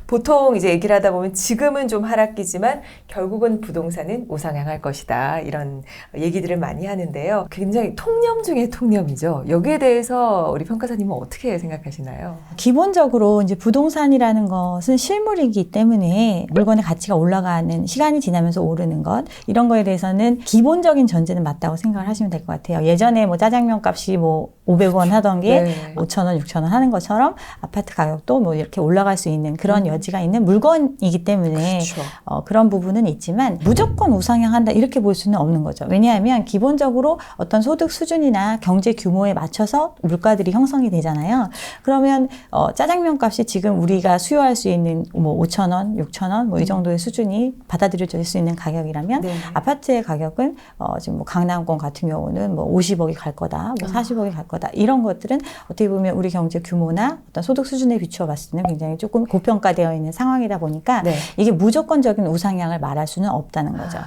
보통 이제 얘기를 하다 보면 지금은 좀 하락기지만 결국은 부동산은 우상향할 것이다. 이런 얘기들을 많이 하는데요. 굉장히 통념 중에 통념이죠. 여기에 대해서 우리 평가사님은 어떻게 생각하시나요? 기본적으로 이제 부동산이라는 것은 실물이기 때문에 물건의 가치가 올라가는 시간이 지나면서 오르는 것 이런 거에 대해서는 기본적인 전제는 맞다고 생각을 하시면 될 것 같아요. 예전에 뭐 짜장면 값이 뭐 500원 하던 게 네. 5,000원, 6,000원 하는 것처럼 아파트 가격도 뭐 이렇게 올라갈 수 있는 그런 여지가 있는 물건이기 때문에 그렇죠. 그런 부분은 있지만 무조건 우상향한다 이렇게 볼 수는 없는 거죠. 왜냐하면 기본적으로 어떤 소득 수준이나 경제 규모에 맞춰서 물가들이 형성이 되잖아요. 그러면 짜장면 값이 지금 우리가 수요할 수 있는 뭐 5,000원, 6,000원 뭐 이 정도의 수준이 받아들여질 수 있는 가격이라면 네. 아파트의 가격은 지금 뭐 강남권 같은 경우는 뭐 50억이 갈 거다, 뭐 40억이 갈 거다 이런 것들은 어떻게 보면 우리 경제 규모나 어떤 소득 수준에 비추어 봤을 때는 굉장히 조금 고평가되어 있는 상황이다 보니까 네. 이게 무조건적인 우상향을 말할 수는 없다는 거죠.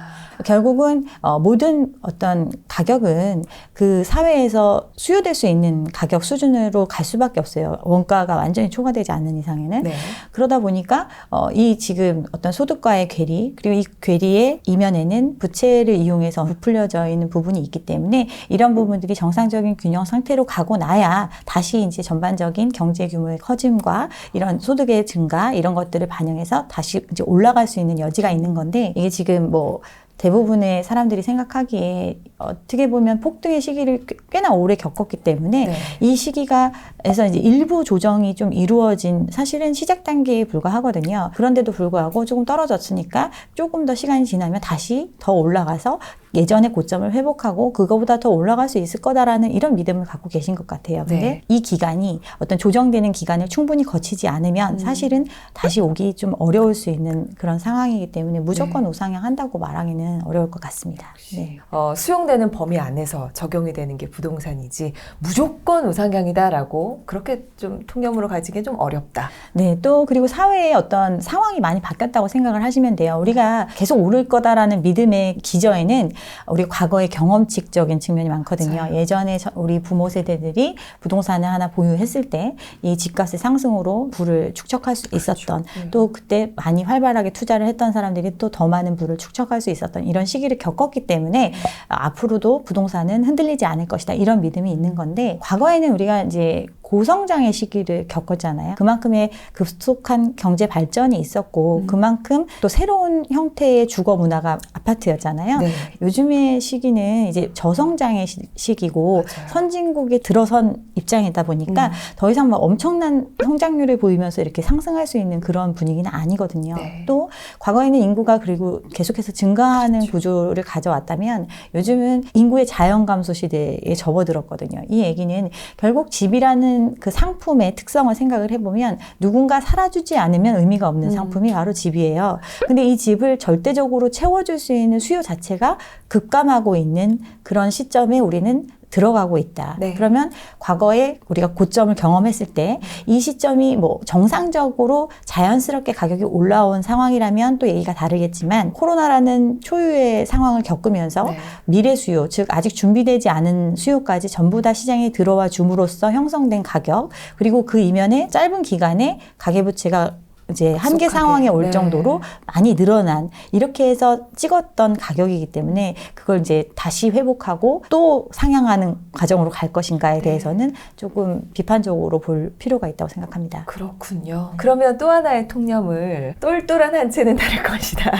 결국은 모든 어떤 가격은 그 사회에서 수요될 수 있는 가격 수준으로 갈 수밖에 없어요. 원가가 완전히 초과되지 않는 이상에는. 네. 그러다 보니까 이 지금 어떤 소득과의 괴리 그리고 이 괴리의 이면에는 부채를 이용해서 부풀려져 있는 부분이 있기 때문에 이런 부분들이 정상적인 균형 상태로 가고 나야 다시 이제 전반적인 경제 규모의 커짐과 이런 소득의 증가 이런 것들을 반영해서 다시 이제 올라갈 수 있는 여지가 있는 건데 이게 지금 뭐 대부분의 사람들이 생각하기에 어떻게 보면 폭등의 시기를 꽤나 오래 겪었기 때문에 네. 이 시기가에서 이제 일부 조정이 좀 이루어진 사실은 시작 단계에 불과하거든요. 그런데도 불구하고 조금 떨어졌으니까 조금 더 시간이 지나면 다시 더 올라가서 예전의 고점을 회복하고 그거보다 더 올라갈 수 있을 거다라는 이런 믿음을 갖고 계신 것 같아요. 근데 네. 이 기간이 어떤 조정되는 기간을 충분히 거치지 않으면 사실은 다시 오기 좀 어려울 수 있는 그런 상황이기 때문에 무조건 우상향한다고 말하기는 어려울 것 같습니다. 네. 수용되는 범위 안에서 적용이 되는 게 부동산이지 무조건 우상향이다라고 그렇게 좀 통념으로 가지기엔 좀 어렵다. 네, 또 그리고 사회의 어떤 상황이 많이 바뀌었다고 생각을 하시면 돼요. 우리가 계속 오를 거다라는 믿음의 기저에는 우리 과거의 경험칙적인 측면이 많거든요. 맞아요. 예전에 우리 부모 세대들이 부동산을 하나 보유했을 때 이 집값의 상승으로 부를 축적할 수 있었던 또 그때 많이 활발하게 투자를 했던 사람들이 또 더 많은 부를 축적할 수 있었던 이런 시기를 겪었기 때문에 앞으로도 부동산은 흔들리지 않을 것이다 이런 믿음이 있는 건데 과거에는 우리가 이제 고성장의 시기를 겪었잖아요. 그만큼의 급속한 경제 발전이 있었고 그만큼 또 새로운 형태의 주거 문화가 아파트였잖아요. 네. 요즘의 시기는 이제 저성장의 시기고 맞아요. 선진국에 들어선 입장이다 보니까 더 이상 막 엄청난 성장률을 보이면서 이렇게 상승할 수 있는 그런 분위기는 아니거든요. 네. 또 과거에는 인구가 그리고 계속해서 증가하는 구조를 가져왔다면 요즘은 인구의 자연 감소 시대에 접어들었거든요. 이 얘기는 결국 집이라는 그 상품의 특성을 생각을 해보면 누군가 살아주지 않으면 의미가 없는 상품이 바로 집이에요. 근데 이 집을 절대적으로 채워줄 수 있는 수요 자체가 급감하고 있는 그런 시점에 우리는 들어가고 있다. 네. 그러면 과거에 우리가 고점을 경험했을 때 이 시점이 뭐 정상적으로 자연스럽게 가격이 올라온 상황이라면 또 얘기가 다르겠지만 코로나라는 초유의 상황을 겪으면서 네. 미래 수요, 즉 아직 준비되지 않은 수요까지 전부 다 시장에 들어와 줌으로써 형성된 가격 그리고 그 이면에 짧은 기간에 가계부채가 이제 한계 상황에 올 정도로 많이 늘어난 이렇게 해서 찍었던 가격이기 때문에 그걸 이제 다시 회복하고 또 상향하는 과정으로 갈 것인가에 대해서는 조금 비판적으로 볼 필요가 있다고 생각합니다. 그렇군요. 그러면 또 하나의 통념을 똘똘한 한 채는 다를 것이다.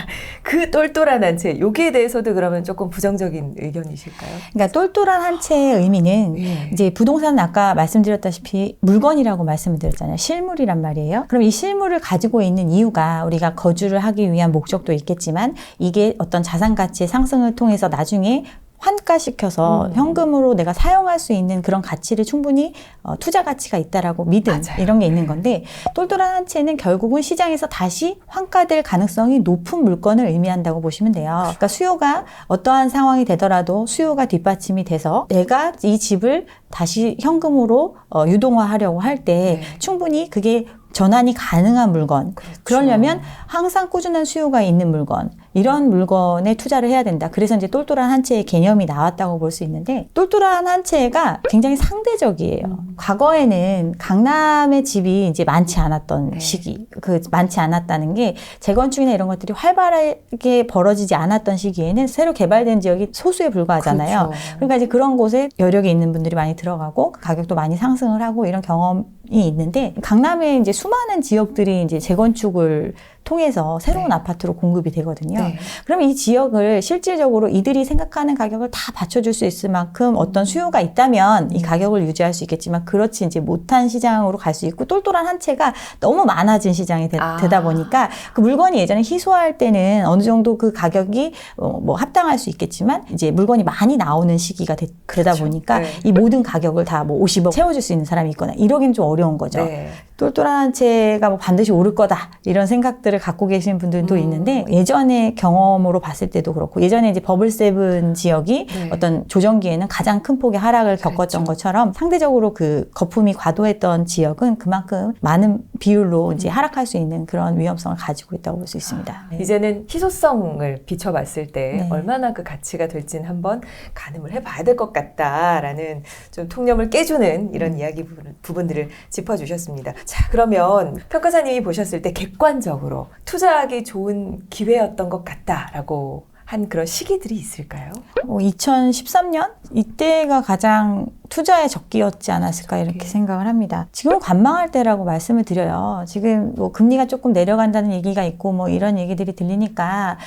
그 똘똘한 한 채, 여기에 대해서도 그러면 조금 부정적인 의견이실까요? 그러니까 똘똘한 한 채의 의미는 예. 이제 부동산은 아까 말씀드렸다시피 물건이라고 말씀을 드렸잖아요. 실물이란 말이에요. 그럼 이 실물을 가지고 있는 이유가 우리가 거주를 하기 위한 목적도 있겠지만 이게 어떤 자산 가치의 상승을 통해서 나중에 환가시켜서 현금으로 내가 사용할 수 있는 그런 가치를 충분히 투자 가치가 있다라고 믿음 맞아요. 이런 게 있는 건데 똘똘한 한 채는 결국은 시장에서 다시 환가될 가능성이 높은 물건을 의미한다고 보시면 돼요. 그러니까 수요가 어떠한 상황이 되더라도 수요가 뒷받침이 돼서 내가 이 집을 다시 현금으로 유동화하려고 할 때 충분히 그게 전환이 가능한 물건. 그렇죠. 그러려면 항상 꾸준한 수요가 있는 물건, 이런 물건에 투자를 해야 된다. 그래서 이제 똘똘한 한 채의 개념이 나왔다고 볼 수 있는데, 똘똘한 한 채가 굉장히 상대적이에요. 과거에는 강남의 집이 이제 많지 않았던 시기, 많지 않았다는 게 재건축이나 이런 것들이 활발하게 벌어지지 않았던 시기에는 새로 개발된 지역이 소수에 불과하잖아요. 그렇죠. 그러니까 이제 그런 곳에 여력이 있는 분들이 많이 들어가고 가격도 많이 상승을 하고 이런 경험이 있는데, 강남에 이제 수많은 지역들이 이제 재건축을 통해서 새로운 아파트로 공급이 되거든요. 네. 그럼 이 지역을 실질적으로 이들이 생각하는 가격을 다 받쳐줄 수 있을 만큼 어떤 수요가 있다면 이 가격을 유지할 수 있겠지만, 그렇지 이제 못한 시장으로 갈 수 있고, 똘똘한 한 채가 너무 많아진 시장이 되다 보니까 그 물건이 예전에 희소할 때는 어느 정도 그 가격이 뭐 합당할 수 있겠지만, 이제 물건이 많이 나오는 시기가 되다 그렇죠. 보니까 네. 이 모든 가격을 다 뭐 50억 채워줄 수 있는 사람이 있거나 이러긴 좀 어려운 거죠. 네. 똘똘한 한 채가 뭐 반드시 오를 거다 이런 생각들을 갖고 계시는 분들도 있는데, 예전의 경험으로 봤을 때도 그렇고, 예전에 이제 버블7 지역이 네. 어떤 조정기에는 가장 큰 폭의 하락을 겪었던 것처럼, 상대적으로 그 거품이 과도했던 지역은 그만큼 많은 비율로 이제 하락할 수 있는 그런 위험성을 가지고 있다고 볼 수 있습니다. 이제는 희소성을 비춰봤을 때 네. 얼마나 그 가치가 될지는 한번 가늠을 해봐야 될 것 같다라는 좀 통념을 깨주는 이런 이야기 부분들을 짚어주셨습니다. 자, 그러면 평가사님이 보셨을 때 객관적으로 투자하기 좋은 기회였던 것 같다라고 한 그런 시기들이 있을까요? 2013년? 이때가 가장 투자의 적기였지 않았을까 이렇게 생각을 합니다. 지금은 관망할 때라고 말씀을 드려요. 지금 뭐 금리가 조금 내려간다는 얘기가 있고 뭐 이런 얘기들이 들리니까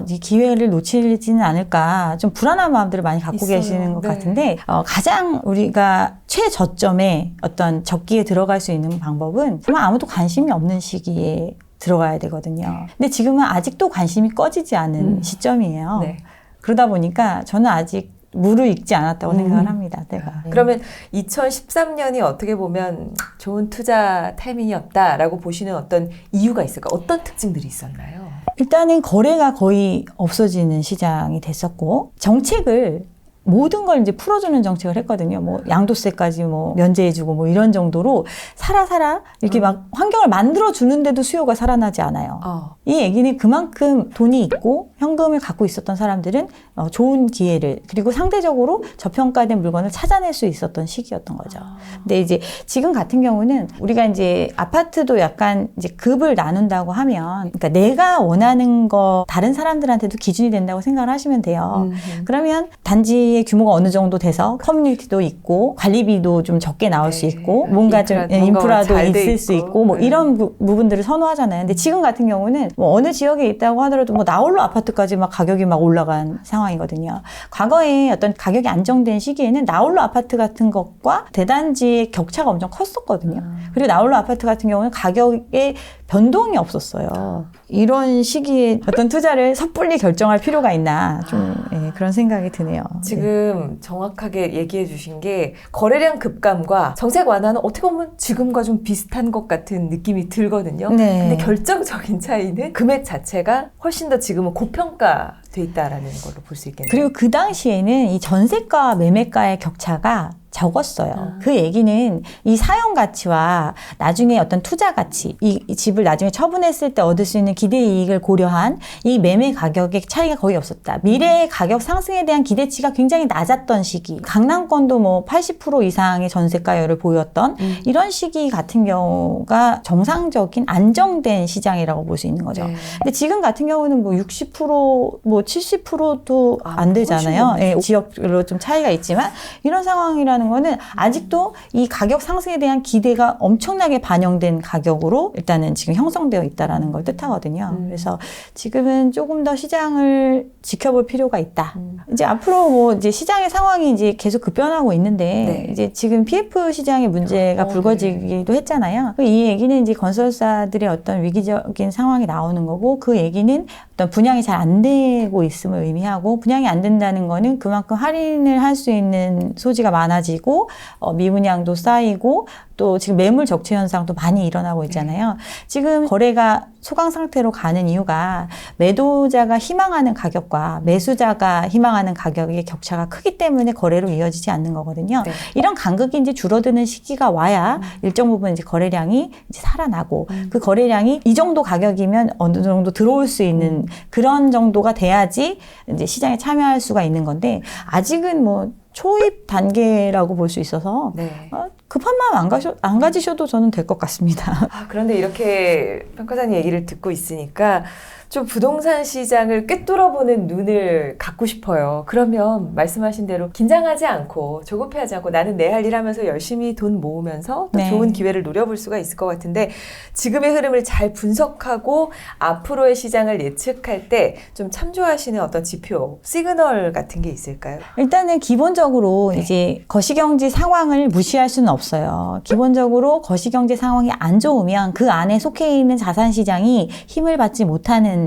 이 기회를 놓치지는 않을까, 좀 불안한 마음들을 많이 갖고 있어요. 계시는 것 네. 같은데, 가장 우리가 최저점에 어떤 적기에 들어갈 수 있는 방법은 정말 아무도 관심이 없는 시기에 들어가야 되거든요. 근데 지금은 아직도 관심이 꺼지지 않은 시점이에요. 네. 그러다 보니까 저는 아직 무를 익지 않았다고 생각을 합니다. 내가. 그러면 2013년이 어떻게 보면 좋은 투자 타이밍이었다라고 보시는 어떤 이유가 있을까? 어떤 특징들이 있었나요? 일단은 거래가 거의 없어지는 시장이 됐었고, 정책을 모든 걸 이제 풀어주는 정책을 했거든요. 뭐 양도세까지 뭐 면제해주고 뭐 이런 정도로 살아 이렇게 막 환경을 만들어 주는데도 수요가 살아나지 않아요. 이 얘기는 그만큼 돈이 있고 현금을 갖고 있었던 사람들은 좋은 기회를, 그리고 상대적으로 저평가된 물건을 찾아낼 수 있었던 시기였던 거죠. 근데 이제 지금 같은 경우는 우리가 이제 아파트도 약간 이제 급을 나눈다고 하면, 그러니까 내가 원하는 거 다른 사람들한테도 기준이 된다고 생각을 하시면 돼요. 그러면 단지의 규모가 어느 정도 돼서 커뮤니티도 있고 관리비도 좀 적게 나올 수 있고 뭔가 좀 인프라도 있을 수 있고 뭐 이런 부분들을 선호하잖아요. 근데 지금 같은 경우는 뭐 어느 지역에 있다고 하더라도 뭐 나홀로 아파트까지 막 가격이 막 올라간 상황이거든요. 과거에 어떤 가격이 안정된 시기에는 나홀로 아파트 같은 것과 대단지의 격차가 엄청 컸었거든요. 그리고 나홀로 아파트 같은 경우는 가격에 변동이 없었어요. 이런 시기에 어떤 투자를 섣불리 결정할 필요가 있나, 좀 그런 생각이 드네요. 지금 정확하게 얘기해 주신 게 거래량 급감과 정책 완화는 어떻게 보면 지금과 좀 비슷한 것 같은 느낌이 들거든요. 네. 근데 결정적인 차이는 금액 자체가 훨씬 더 지금은 고평가돼 있다라는 걸로 볼 수 있겠네요. 그리고 그 당시에는 이 전세가와 매매가의 격차가 적었어요. 그 얘기는 이 사용 가치와 나중에 어떤 투자 가치, 이 집을 나중에 처분했을 때 얻을 수 있는 기대 이익을 고려한 이 매매 가격의 차이가 거의 없었다. 미래의 가격 상승에 대한 기대치가 굉장히 낮았던 시기. 강남권도 뭐 80% 이상의 전세가율을 보였던 이런 시기 같은 경우가 정상적인 안정된 시장이라고 볼 수 있는 거죠. 네. 근데 지금 같은 경우는 뭐 60%, 뭐 70%도 안 되잖아요. 예, 지역별로 좀 차이가 있지만 이런 상황이라는 거는 아직도 이 가격 상승에 대한 기대가 엄청나게 반영된 가격으로 일단은 지금 형성되어 있다라는 걸 뜻하거든요. 그래서 지금은 조금 더 시장을 지켜볼 필요가 있다. 이제 앞으로 뭐 이제 시장의 상황이 이제 계속 급변하고 있는데 네. 이제 지금 PF 시장의 문제가 불거지기도 했잖아요. 이 얘기는 이제 건설사들의 어떤 위기적인 상황이 나오는 거고, 그 얘기는 어떤 분양이 잘 안 되고 있음을 의미하고, 분양이 안 된다는 거는 그만큼 할인을 할 수 있는 소지가 많아지고 미분양도 쌓이고 또 지금 매물 적체 현상도 많이 일어나고 있잖아요. 지금 거래가 소강 상태로 가는 이유가 매도자가 희망하는 가격과 매수자가 희망하는 가격의 격차가 크기 때문에 거래로 이어지지 않는 거거든요. 네. 이런 간극이 이제 줄어드는 시기가 와야 일정 부분 이제 거래량이 이제 살아나고 그 거래량이 이 정도 가격이면 어느 정도 들어올 수 있는 그런 정도가 돼야지 이제 시장에 참여할 수가 있는 건데 아직은 뭐 초입 단계라고 볼 수 있어서 네. 급한 마음 안 가지셔도 저는 될 것 같습니다. 그런데 이렇게 평가사님 얘기를 듣고 있으니까 좀 부동산 시장을 꿰뚫어보는 눈을 갖고 싶어요. 그러면 말씀하신 대로 긴장하지 않고 조급해하지 않고 나는 내 할 일 하면서 열심히 돈 모으면서 또 네. 좋은 기회를 노려볼 수가 있을 것 같은데 지금의 흐름을 잘 분석하고 앞으로의 시장을 예측할 때 좀 참조하시는 어떤 지표, 시그널 같은 게 있을까요? 일단은 기본적으로 이제 거시경제 상황을 무시할 수는 없어요. 기본적으로 거시경제 상황이 안 좋으면 그 안에 속해 있는 자산 시장이 힘을 받지 못하는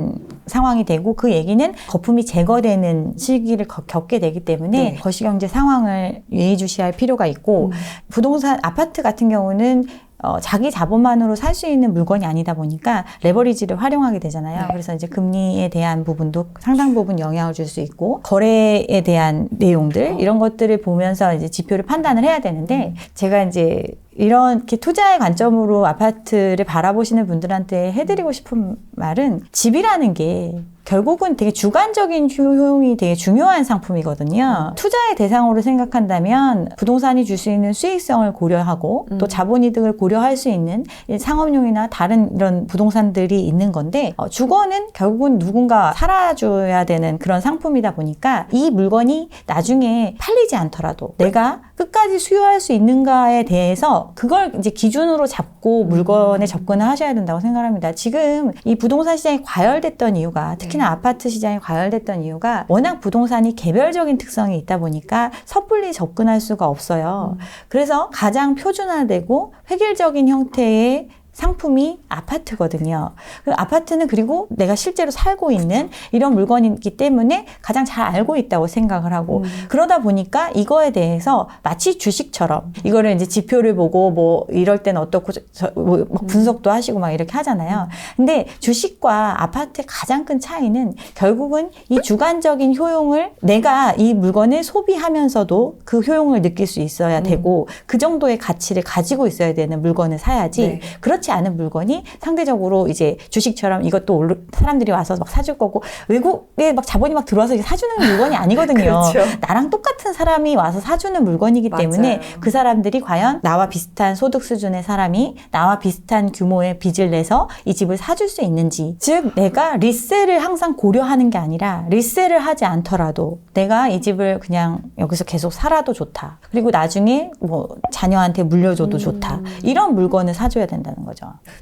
상황이 되고 그 얘기는 거품이 제거되는 시기를 겪게 되기 때문에 네. 거시경제 상황을 예의주시할 필요가 있고 부동산 아파트 같은 경우는 자기 자본만으로 살 수 있는 물건이 아니다 보니까 레버리지를 활용하게 되잖아요. 네. 그래서 이제 금리에 대한 부분도 상당 부분 영향을 줄 수 있고 거래에 대한 내용들 이런 것들을 보면서 이제 지표를 판단을 해야 되는데 제가 이제 이렇게 투자의 관점으로 아파트를 바라보시는 분들한테 해드리고 싶은 말은 집이라는 게 결국은 되게 주관적인 효용이 되게 중요한 상품이거든요. 투자의 대상으로 생각한다면 부동산이 줄 수 있는 수익성을 고려하고 또 자본이득을 고려할 수 있는 상업용이나 다른 이런 부동산들이 있는 건데 주거는 결국은 누군가 살아줘야 되는 그런 상품이다 보니까 이 물건이 나중에 팔리지 않더라도 내가 끝까지 수요할 수 있는가에 대해서 그걸 이제 기준으로 잡고 물건에 접근을 하셔야 된다고 생각합니다. 지금 이 부동산 시장이 과열됐던 이유가 특히나 아파트 시장이 과열됐던 이유가 워낙 부동산이 개별적인 특성이 있다 보니까 섣불리 접근할 수가 없어요. 그래서 가장 표준화되고 획일적인 형태의 상품이 아파트거든요. 아파트는 그리고 내가 실제로 살고 있는 이런 물건이기 때문에 가장 잘 알고 있다고 생각을 하고 그러다 보니까 이거에 대해서 마치 주식처럼 이거를 이제 지표를 보고 뭐 이럴 때는 어떻고 뭐 분석도 하시고 막 이렇게 하잖아요. 근데 주식과 아파트의 가장 큰 차이는 결국은 이 주관적인 효용을 내가 이 물건을 소비하면서도 그 효용을 느낄 수 있어야 되고 그 정도의 가치를 가지고 있어야 되는 물건을 사야지 네. 그렇지 않은 물건이 상대적으로 이제 주식처럼 이것도 사람들이 와서 막 사줄 거고 외국에 막 자본이 막 들어와서 사주는 물건이 아니거든요. 그렇죠. 나랑 똑같은 사람이 와서 사주는 물건이기 때문에 맞아요. 그 사람들이 과연 나와 비슷한 소득 수준의 사람이 나와 비슷한 규모의 빚을 내서 이 집을 사줄 수 있는지 즉 내가 리셀을 항상 고려하는 게 아니라 리셀을 하지 않더라도 내가 이 집을 그냥 여기서 계속 살아도 좋다. 그리고 나중에 뭐 자녀한테 물려줘도 좋다. 이런 물건을 사줘야 된다는 거죠.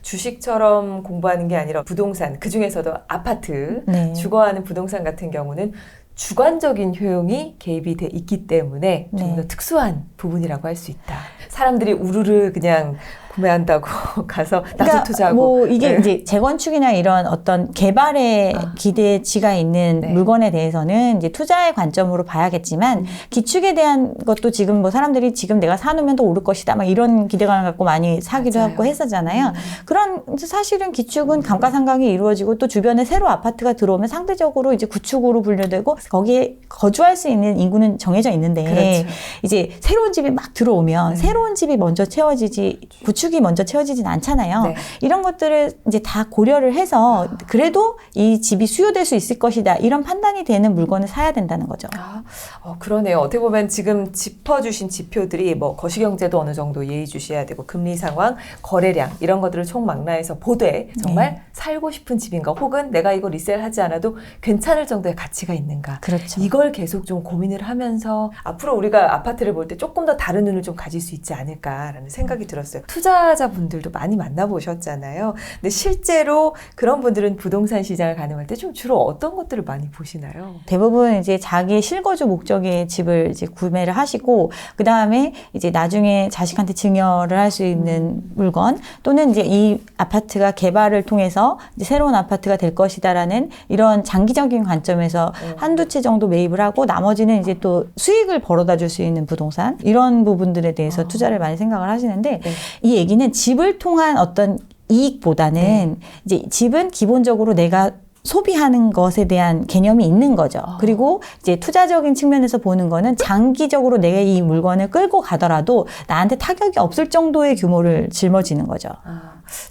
주식처럼 공부하는 게 아니라 부동산, 그중에서도 아파트, 네. 주거하는 부동산 같은 경우는 주관적인 효용이 개입이 돼 있기 때문에 좀 더 네. 특수한 부분이라고 할 수 있다. 사람들이 우르르 그냥 구매한다고 가서 나도 투자하고. 뭐 이게 네. 이제 재건축이나 이런 어떤 개발에 기대치가 있는 네. 물건에 대해서는 이제 투자의 관점으로 봐야겠지만 기축에 대한 것도 지금 뭐 사람들이 지금 내가 사놓으면 더 오를 것이다 막 이런 기대감을 갖고 많이 사기도 맞아요. 하고 했었잖아요. 그런 사실은 기축은 감가상각이 이루어지고 또 주변에 새로 아파트가 들어오면 상대적으로 이제 구축으로 분류되고 거기에 거주할 수 있는 인구는 정해져 있는데 그렇죠. 이제 새로운 집이 막 들어오면 새로운 집이 먼저 채워지지 구축이 먼저 채워지진 않잖아요. 네. 이런 것들을 이제 다 고려를 해서 그래도 이 집이 수요될 수 있을 것이다. 이런 판단이 되는 물건을 사야 된다는 거죠. 그러네요. 어떻게 보면 지금 짚어주신 지표들이 뭐 거시경제도 어느 정도 예의주시해야 되고 금리 상황, 거래량 이런 것들을 총망라해서 보되 정말 살고 싶은 집인가 혹은 내가 이거 리셀하지 않아도 괜찮을 정도의 가치가 있는가. 그렇죠. 이걸 계속 좀 고민을 하면서 앞으로 우리가 아파트를 볼 때 조금 더 다른 눈을 좀 가질 수 있지 않을까라는 생각이 들었어요. 투자 투자자분들도 많이 만나보셨잖아요. 근데 실제로 그런 분들은 부동산 시장을 가늠할 때 좀 주로 어떤 것들을 많이 보시나요? 대부분 이제 자기 실거주 목적의 집을 이제 구매를 하시고, 그 다음에 이제 나중에 자식한테 증여를 할 수 있는 물건, 또는 이제 이 아파트가 개발을 통해서 이제 새로운 아파트가 될 것이다라는 이런 장기적인 관점에서 한두 채 정도 매입을 하고, 나머지는 이제 또 수익을 벌어다 줄 수 있는 부동산, 이런 부분들에 대해서 투자를 많이 생각을 하시는데, 네. 이 얘기는 집을 통한 어떤 이익보다는 이제 집은 기본적으로 내가 소비하는 것에 대한 개념이 있는 거죠. 그리고 이제 투자적인 측면에서 보는 거는 장기적으로 내가 이 물건을 끌고 가더라도 나한테 타격이 없을 정도의 규모를 짊어지는 거죠.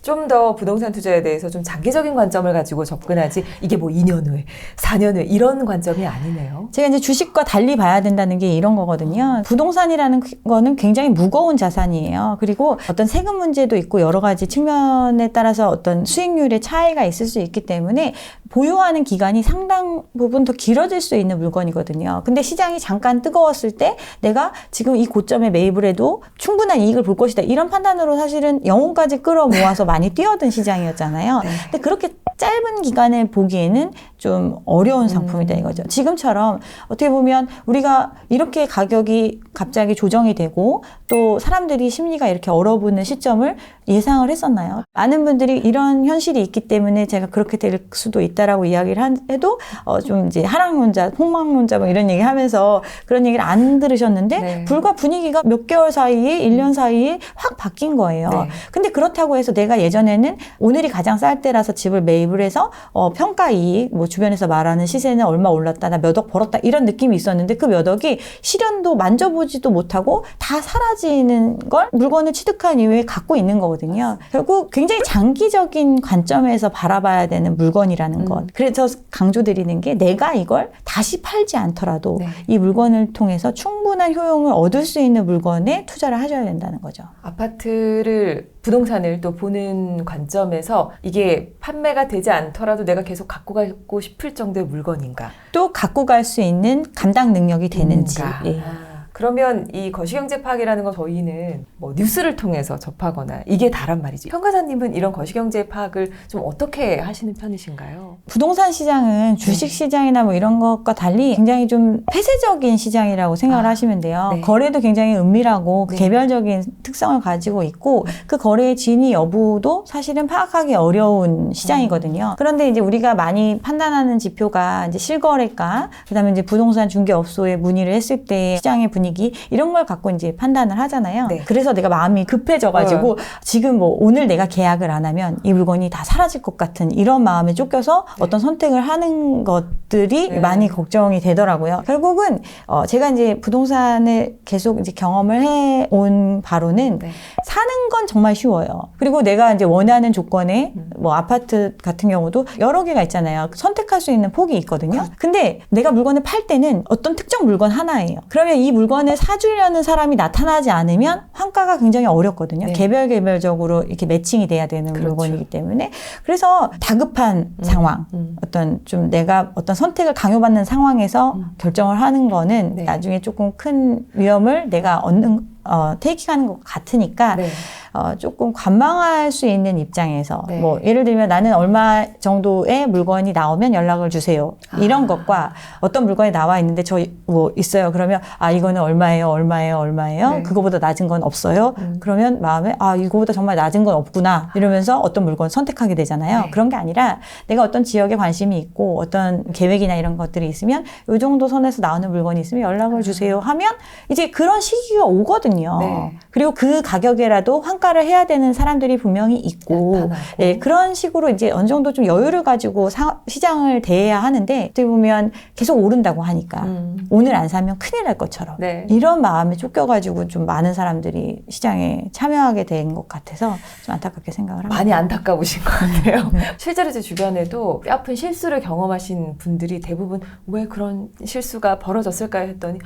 좀 더 부동산 투자에 대해서 좀 장기적인 관점을 가지고 접근하지, 이게 뭐 2년 후에, 4년 후에 이런 관점이 아니네요. 제가 이제 주식과 달리 봐야 된다는 게 이런 거거든요. 부동산이라는 거는 굉장히 무거운 자산이에요. 그리고 어떤 세금 문제도 있고 여러 가지 측면에 따라서 어떤 수익률의 차이가 있을 수 있기 때문에 보유하는 기간이 상당 부분 더 길어질 수 있는 물건이거든요. 근데 시장이 잠깐 뜨거웠을 때 내가 지금 이 고점에 매입을 해도 충분한 이익을 볼 것이다, 이런 판단으로 사실은 영혼까지 끌어모아서 많이 뛰어든 시장이었잖아요. 네. 근데 그렇게 짧은 기간에 보기에는 좀 어려운 상품이다 이거죠. 지금처럼 어떻게 보면 우리가 이렇게 가격이 갑자기 조정이 되고 또 사람들이 심리가 이렇게 얼어붙는 시점을 예상을 했었나요? 많은 분들이 이런 현실이 있기 때문에 제가 그렇게 될 수도 있다라고 이야기를 해도 좀 이제 하락론자, 폭망론자 뭐 이런 얘기 하면서 그런 얘기를 안 들으셨는데 네. 불과 분위기가 몇 개월 사이에 1년 사이에 확 바뀐 거예요. 네. 근데 그렇다고 해서 내가 예전에는 오늘이 가장 쌀 때라서 집을 매입을 해서 평가 이익, 뭐 주변에서 말하는 시세는 얼마 올랐다, 나 몇 억 벌었다, 이런 느낌이 있었는데 그 몇 억이 실현도 만져보지도 못하고 다 사라지는 걸 물건을 취득한 이후에 갖고 있는 거거든요. 결국 굉장히 장기적인 관점에서 바라봐야 되는 물건이라는 것. 그래서 강조드리는 게 내가 이걸 다시 팔지 않더라도 네. 이 물건을 통해서 충분한 효용을 얻을 수 있는 물건에 투자를 하셔야 된다는 거죠. 아파트를, 부동산을 또 보는 관점에서 이게 판매가 되지 않더라도 내가 계속 갖고 가고 싶을 정도의 물건인가? 또 갖고 갈 수 있는 감당 능력이 되는지. 예. 그러면 이 거시경제 파악이라는 건 저희는 뭐 뉴스를 통해서 접하거나 이게 다란 말이지. 평가사님은 이런 거시경제 파악을 좀 어떻게 하시는 편이신가요? 부동산 시장은 주식 시장이나 뭐 이런 것과 달리 굉장히 좀 폐쇄적인 시장이라고 생각을 하시면 돼요. 네. 거래도 굉장히 은밀하고 네. 개별적인 특성을 가지고 있고 그 거래의 진위 여부도 사실은 파악하기 어려운 시장이거든요. 그런데 이제 우리가 많이 판단하는 지표가 이제 실거래가, 그다음에 이제 부동산 중개업소에 문의를 했을 때 시장의 분위기, 이런 걸 갖고 이제 판단을 하잖아요. 네. 그래서 내가 마음이 급해져가지고 지금 뭐 오늘 내가 계약을 안 하면 이 물건이 다 사라질 것 같은 이런 마음에 쫓겨서 어떤 선택을 하는 것들이 많이 걱정이 되더라고요. 결국은 제가 이제 부동산을 계속 이제 경험을 해온 바로는 사는 건 정말 쉬워요. 그리고 내가 이제 원하는 조건에 뭐 아파트 같은 경우도 여러 개가 있잖아요. 선택할 수 있는 폭이 있거든요. 근데 내가 물건을 팔 때는 어떤 특정 물건 하나예요. 그러면 이 물건을 사주려는 사람이 나타나지 않으면 환가가 굉장히 어렵거든요. 네. 개별적으로 이렇게 매칭이 돼야 되는 그렇죠. 물건이기 때문에. 그래서 다급한 상황, 어떤 좀 내가 어떤 선택을 강요받는 상황에서 결정을 하는 거는 네. 나중에 조금 큰 위험을 내가 테이킹하는 것 같으니까 네. 조금 관망할 수 있는 입장에서 네. 뭐 예를 들면 나는 얼마 정도의 물건이 나오면 연락을 주세요. 이런 것과 어떤 물건이 나와 있는데 저 뭐 있어요. 그러면 이거는 얼마예요? 네. 그거보다 낮은 건 없어요. 그러면 마음에 이거보다 정말 낮은 건 없구나. 이러면서 어떤 물건 선택하게 되잖아요. 네. 그런 게 아니라 내가 어떤 지역에 관심이 있고 어떤 계획이나 이런 것들이 있으면 이 정도 선에서 나오는 물건이 있으면 연락을 주세요 하면 이제 그런 시기가 오거든요. 네. 그리고 그 가격에라도 환가를 해야 되는 사람들이 분명히 있고, 나타나고. 네, 그런 식으로 이제 어느 정도 좀 여유를 가지고 시장을 대해야 하는데, 어떻게 보면 계속 오른다고 하니까 오늘 안 사면 큰일 날 것처럼 네. 이런 마음에 쫓겨가지고 좀 많은 사람들이 시장에 참여하게 된 것 같아서 좀 안타깝게 생각을 합니다. 많이 안타까우신 것 같아요. 실제로 제 주변에도 뼈아픈 실수를 경험하신 분들이 대부분 왜 그런 실수가 벌어졌을까 했더니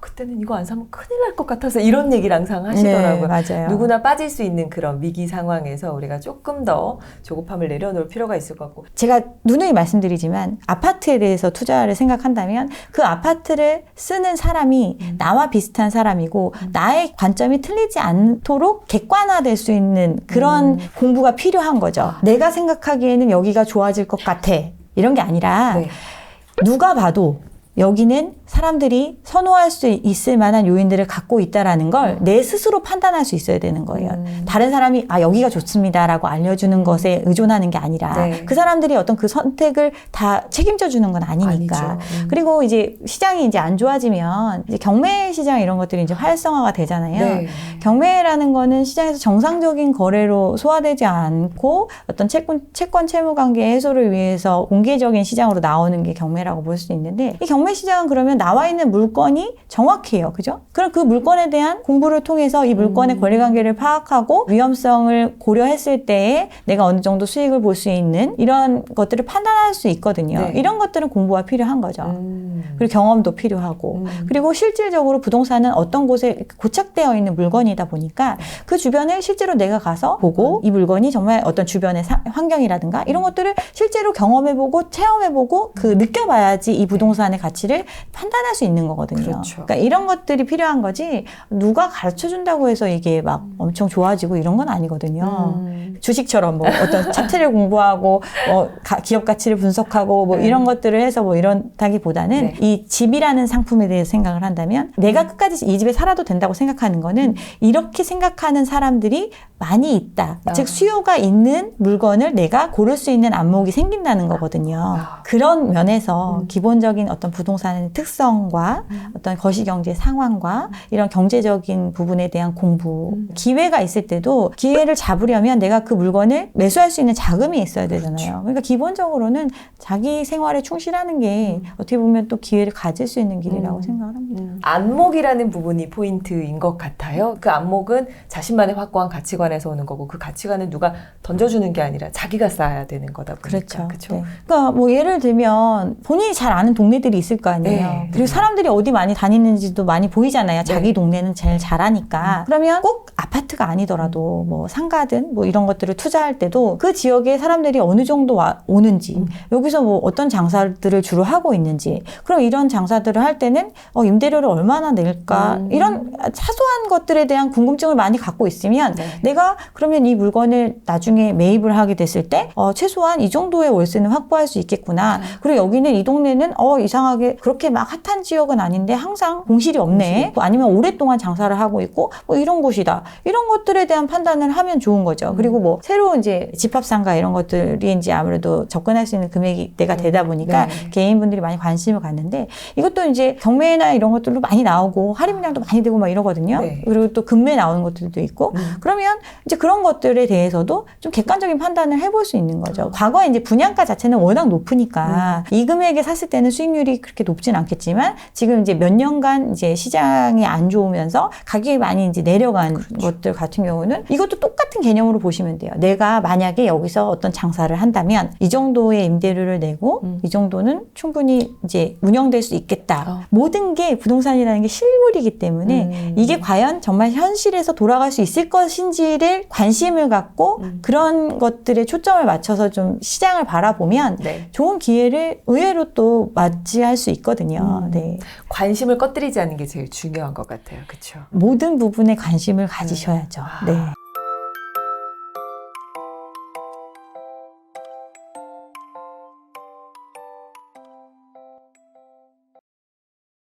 그때는 이거 안 사면 큰일 날 것 같아서 이런 얘기를 항상 하시더라고요. 네, 맞아요. 누구나 빠질 수 있는 그런 위기 상황에서 우리가 조금 더 조급함을 내려놓을 필요가 있을 것 같고. 제가 누누이 말씀드리지만 아파트에 대해서 투자를 생각한다면 그 아파트를 쓰는 사람이 나와 비슷한 사람이고 나의 관점이 틀리지 않도록 객관화될 수 있는 그런 공부가 필요한 거죠. 내가 생각하기에는 여기가 좋아질 것 같아. 이런 게 아니라 네. 누가 봐도 여기는 사람들이 선호할 수 있을 만한 요인들을 갖고 있다라는 걸 내 스스로 판단할 수 있어야 되는 거예요. 다른 사람이 여기가 좋습니다라고 알려주는 것에 의존하는 게 아니라 네. 그 사람들이 어떤 그 선택을 다 책임져 주는 건 아니니까. 아니죠. 그리고 이제 시장이 이제 안 좋아지면 이제 경매 시장 이런 것들이 이제 활성화가 되잖아요. 네. 경매라는 거는 시장에서 정상적인 거래로 소화되지 않고 어떤 채권 채무 관계 해소를 위해서 공개적인 시장으로 나오는 게 경매라고 볼 수 있는데 이 경매 시장은 그러면 나와 있는 물건이 정확해요. 그죠? 그럼 그 물건에 대한 공부를 통해서 이 물건의 권리관계를 파악하고 위험성을 고려했을 때에 내가 어느 정도 수익을 볼 수 있는 이런 것들을 판단할 수 있거든요. 네. 이런 것들은 공부가 필요한 거죠. 그리고 경험도 필요하고 그리고 실질적으로 부동산은 어떤 곳에 고착되어 있는 물건이다 보니까 그 주변을 실제로 내가 가서 보고 이 물건이 정말 어떤 주변의 환경이라든가 이런 것들을 실제로 경험해보고 체험해보고 느껴봐야지 이 부동산의 가치를 판단할 수 있는 거거든요. 그렇죠. 그러니까 이런 것들이 필요한 거지 누가 가르쳐준다고 해서 이게 막 엄청 좋아지고 이런 건 아니거든요. 주식처럼 뭐 어떤 차트를 공부하고 기업 가치를 분석하고 뭐 이런 것들을 해서 뭐 이런다기보다는 네. 이 집이라는 상품에 대해서 생각을 한다면 내가 끝까지 이 집에 살아도 된다고 생각하는 거는 이렇게 생각하는 사람들이 많이 있다. 즉 수요가 있는 물건을 내가 고를 수 있는 안목이 생긴다는 거거든요. 그런 면에서 기본적인 어떤 부동산의 특성과 어떤 거시경제 상황과 이런 경제적인 부분에 대한 공부, 기회가 있을 때도 기회를 잡으려면 내가 그 물건을 매수할 수 있는 자금이 있어야 되잖아요. 그러니까 기본적으로는 자기 생활에 충실하는 게 어떻게 보면 또 기회를 가질 수 있는 길이라고 생각을 합니다. 안목이라는 부분이 포인트인 것 같아요. 그 안목은 자신만의 확고한 가치관에서 오는 거고 그 가치관은 누가 던져주는 게 아니라 자기가 쌓아야 되는 거다 보니까. 그렇죠. 그렇죠? 네. 그러니까 뭐 예를 들면 본인이 잘 아는 동네들이 있을 거 아니에요. 네. 그리고 사람들이 어디 많이 다니는지도 많이 보이잖아요. 자기 동네는 제일 잘하니까. 그러면 꼭 아파트가 아니더라도 뭐 상가든 뭐 이런 것들을 투자할 때도 그 지역에 사람들이 어느 정도 오는지 여기서 뭐 어떤 장사들을 주로 하고 있는지 그럼 이런 장사들을 할 때는 임대료를 얼마나 낼까 이런 사소한 것들에 대한 궁금증을 많이 갖고 있으면 네. 내가 그러면 이 물건을 나중에 매입을 하게 됐을 때 최소한 이 정도의 월세는 확보할 수 있겠구나. 그리고 여기는 이 동네는 이상하게 그렇게 막 핫한 지역은 아닌데 항상 공실이 없네. 아니면 오랫동안 장사를 하고 있고 뭐 이런 곳이다. 이런 것들에 대한 판단을 하면 좋은 거죠. 그리고 뭐 새로 이제 집합상가 이런 것들이 이제 아무래도 접근할 수 있는 금액대가 되다 보니까 네. 개인분들이 많이 관심을 갖는데 이것도 이제 경매나 이런 것들로 많이 나오고 할인 물량도 많이 되고 막 이러거든요. 네. 그리고 또 금매 나오는 것들도 있고 그러면 이제 그런 것들에 대해서도 좀 객관적인 판단을 해볼 수 있는 거죠. 과거에 이제 분양가 자체는 워낙 높으니까 이 금액에 샀을 때는 수익률이 그렇게 높진 않겠지만 지금 이제 몇 년간 이제 시장이 안 좋으면서 가격이 많이 이제 내려간 것들 같은 경우는 이것도 똑같은 개념으로 보시면 돼요. 내가 만약에 여기서 어떤 장사를 한다면 이 정도의 임대료를 내고 이 정도는 충분히 이제 운영될 수 있겠다. 모든 게 부동산이라는 게 실물이기 때문에 이게 과연 정말 현실에서 돌아갈 수 있을 것인지를 관심을 갖고 그런 것들에 초점을 맞춰서 좀 시장을 바라보면 네. 좋은 기회를 의외로 또 맞이할 수 있거든요. 네. 관심을 꺼뜨리지 않는 게 제일 중요한 것 같아요. 그렇죠? 모든 부분에 관심을 가지셔야죠. 네.